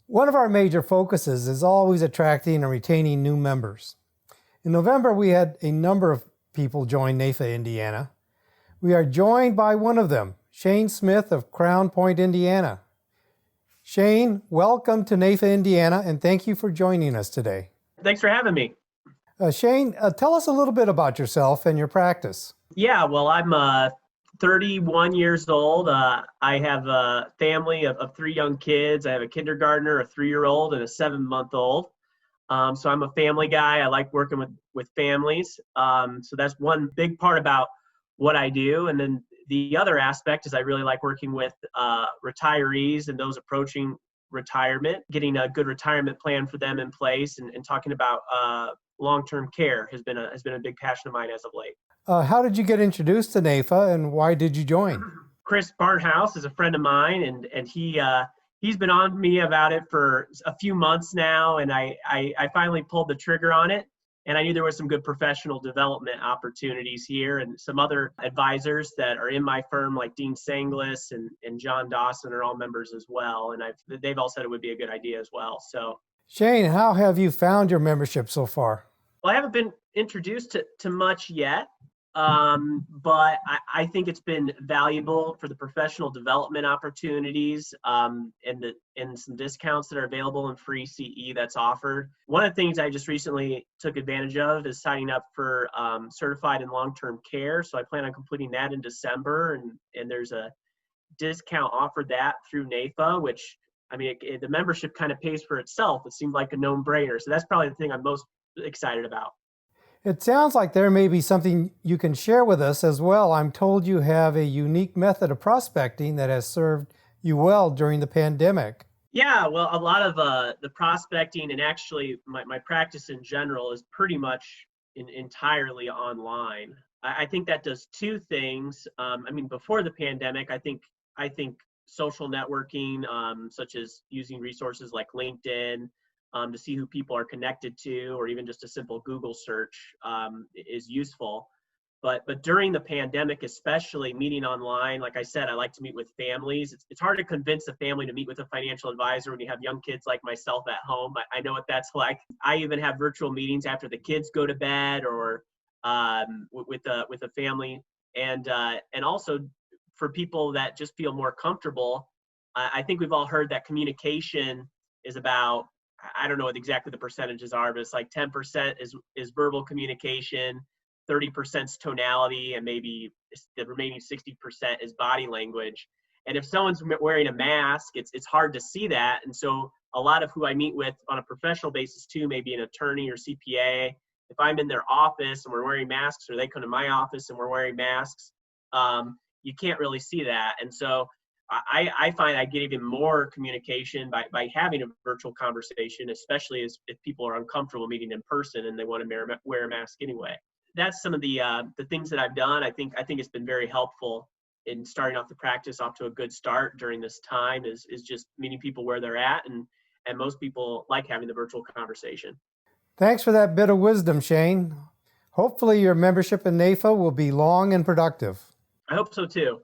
One of our major focuses is always attracting and retaining new members. In November, we had a number of people join NAIFA Indiana. We are joined by one of them, Shane Smith of Crown Point, Indiana. Shane, welcome to NAIFA Indiana, and thank you for joining us today. Thanks for having me. Shane, tell us a little bit about yourself and your practice. Yeah, well, I'm 31 years old. I have a family of three young kids. I have a kindergartner, a 3-year-old, and a 7-month-old. So I'm a family guy. I like working with families. So that's one big part about what I do. And then the other aspect is I really like working with retirees and those approaching retirement, getting a good retirement plan for them in place, and talking about long-term care has been a big passion of mine as of late. How did you get introduced to NAIFA, and why did you join? Chris Barnhouse is a friend of mine, and he's been on me about it for a few months now, and I finally pulled the trigger on it. And I knew there was some good professional development opportunities here, and some other advisors that are in my firm, like Dean Sanglis and John Dawson, are all members as well. And they've all said it would be a good idea as well. So, Shane, how have you found your membership so far? well, I haven't been introduced to much yet, but I think it's been valuable for the professional development opportunities, and some discounts that are available in free CE that's offered. One of the things I just recently took advantage of is signing up for certified in long-term care. So I plan on completing that in December, and there's a discount offered that through NAIFA, which, I mean, the membership kind of pays for itself. It seemed like a no-brainer. So that's probably the thing I'm most excited about. It sounds like there may be something you can share with us as well. I'm told you have a unique method of prospecting that has served you well during the pandemic. Yeah, well, a lot of the prospecting, and actually my practice in general, is pretty much entirely online. I think that does two things. I mean, before the pandemic, I think social networking, such as using resources like LinkedIn, to see who people are connected to, or even just a simple Google search, is useful. But during the pandemic, especially meeting online, like I said, I like to meet with families. It's hard to convince a family to meet with a financial advisor when you have young kids like myself at home. I know what that's like. I even have virtual meetings after the kids go to bed, or with a family, and also for people that just feel more comfortable. I think we've all heard that communication is about, I don't know what exactly the percentages are, but it's like 10% is verbal communication, 30% is tonality, and maybe the remaining 60% is body language. And if someone's wearing a mask, it's hard to see that. And so a lot of who I meet with on a professional basis too, maybe an attorney or CPA, if I'm in their office and we're wearing masks, or they come to my office and we're wearing masks, you can't really see that. And so I find I get even more communication by having a virtual conversation, especially if people are uncomfortable meeting in person and they want to wear a mask anyway. That's some of the things that I've done. I think it's been very helpful in starting off the practice off to a good start during this time, is just meeting people where they're at, and most people like having the virtual conversation. Thanks for that bit of wisdom, Shane. Hopefully your membership in NAIFA will be long and productive. I hope so too.